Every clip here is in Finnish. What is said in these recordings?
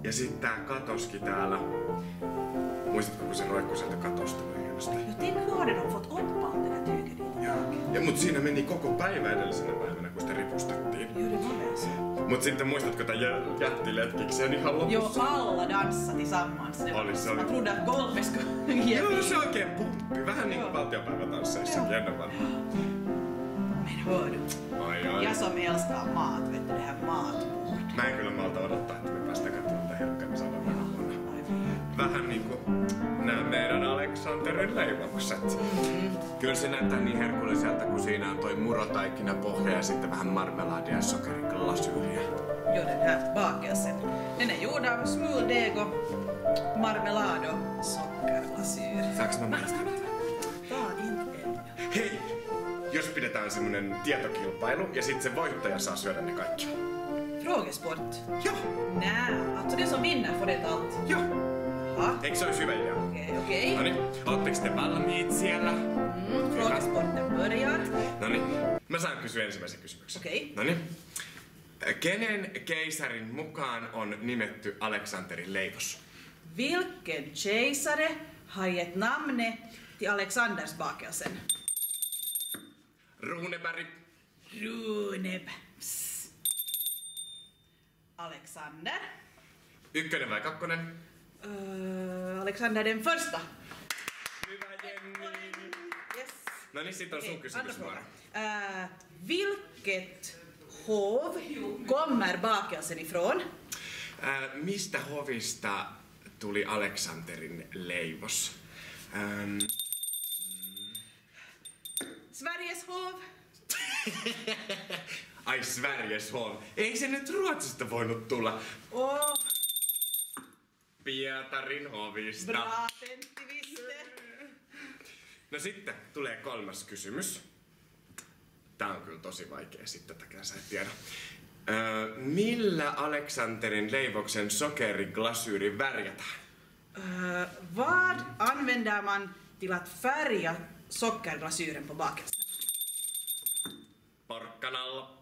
Ja sit tää katoski täällä. Muistatko, kun se roikkui sieltä katosta hienosti? Jo, tänk hur hade de fått upp allt det där tyget dit? Ja mut siinä meni koko päivä edellisenä päivänä, kun sitä ripustettiin. Jo, det var väl så. Mut sitten muistatko tän jättiletkiksen ihan lopussa? Jo, alla dansade tillsammans. Det var Se oli. Man trodde att golvet skulle ge Joo, se oikein pumppi. Vähän niinku valtiopäivätansseissakin ennen vanhaa. Men hör du, Ai. jag som älskar mat, vet du, det här matbordet. Mä en kyllä malta odottaa, että me päästään katsomaan tätä herkkää, me saadaan vähän vuonna. Vähän niinku nää meidän Aleksanterin leivokset. Kyllä se näyttää niin herkulliselta, kun siinä on toi murotaikina pohja ja sitten vähän marmeladia ja sokeriglasyyriä. Jo, den här bakelsen. Den är gjord av smuldeg och marmelad och sockerglasyr. Saaks mä maistaa niitä? Ta inte ännu. Hei! Jos pidetään semmonen tietokilpailu ja sit se voittaja saa syödä ne kaikki. Frågesport. Joo! Nää, alltså den som vinner får ett allt. Joo! Jaha, Eikö se ois hyvä idea? okej. Noniin, ootteks te valmiit siellä? Frågesporten börjar. Noniin, mä saan kysyä ensimmäisen kysymyksen. Okei. Noniin. Kenen keisarin mukaan on nimetty Aleksanterin leivos? Vilken kejsare har gett namnet till Alexanders bakelsen? Runeberg. Runeberg. Alexander. Ykkönen vai kakkonen? Alexander den första. Hyvä Jenni. Yes. No niin, sit on sun kysymysvuoro. Vilket hov kommer bakelsen ifrån? Mistä hovista tuli Aleksanterin leivos? Sveriges hov. Ai Sveriges hov. Ei se nyt Ruotsista voinut tulla. Oh, Pietarin hovista. bra Pentti visste. No sitten tulee kolmas kysymys. Tää on kyllä tosi vaikea sitten, tätäkään sä et tiedä. Millä Aleksanterin leivoksen sokeriglasyyri värjätään? Vad använder man till att färga sockerglasyren på bakelsen? Porkkanalla.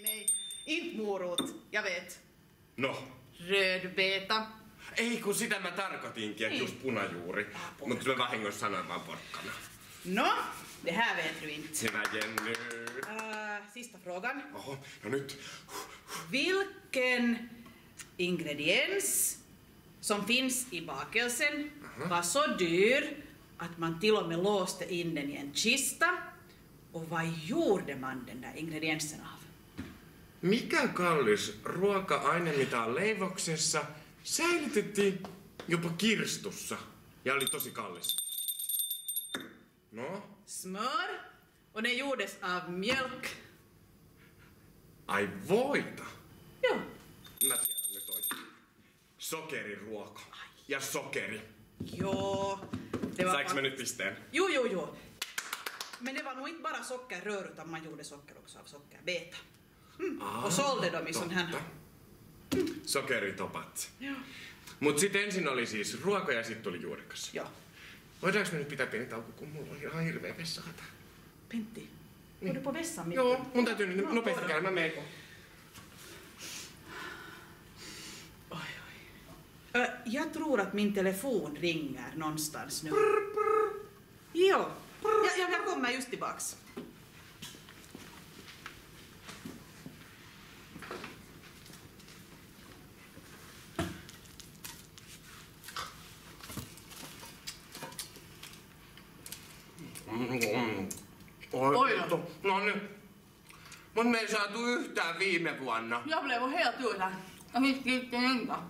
Nej. Inte morot, jag vet. No. Rödbeta. Ei kun sitä mä tarkoitinkin, että just punajuuri. Mutta mä vahingossa sanoin vaan porkkana. No, det här vet du inte. Hyvä Jenny. Sista frågan. Oho, no nyt. Vilken ingrediens som finns i bakelsen var så dyr att man till och med låste in den i en kista? Och vad gjorde man den där ingrediensen av? Mikä kallis ruoka-aine, mitä on leivoksessa, säilytettiin jopa kirstussa ja oli tosi kallis? No? Smör, och den gjordes av mjölk. Ai voita? Jo. Mä tiedän nyt oikein. Sokeriruoka. Ja sokeri. Jo. Det var Saanko mä nyt pisteen? Jo. Men det var nog inte bara sockerrör utan man gjorde socker också av sockerbeta. Och sålde dem i sån här. Sokeritopat. Joo. Mut sit ensin oli siis ruoka ja sit tuli juurikas. Joo. Voidaanko me nyt pitää pieni tauko, kun mulla on ihan hirveä vessahätä? Pentti, går du på vässan? Joo, mun täytyy nyt nopeasti käydä, mä menen. Jag tror att min telefon ringer någonstans nu. Jo, jag kommer just tillbaks. Oj då. No niin. Mut me ei saatu yhtään viime vuonna. Jag blev helt utan. Jag fick inte hänga.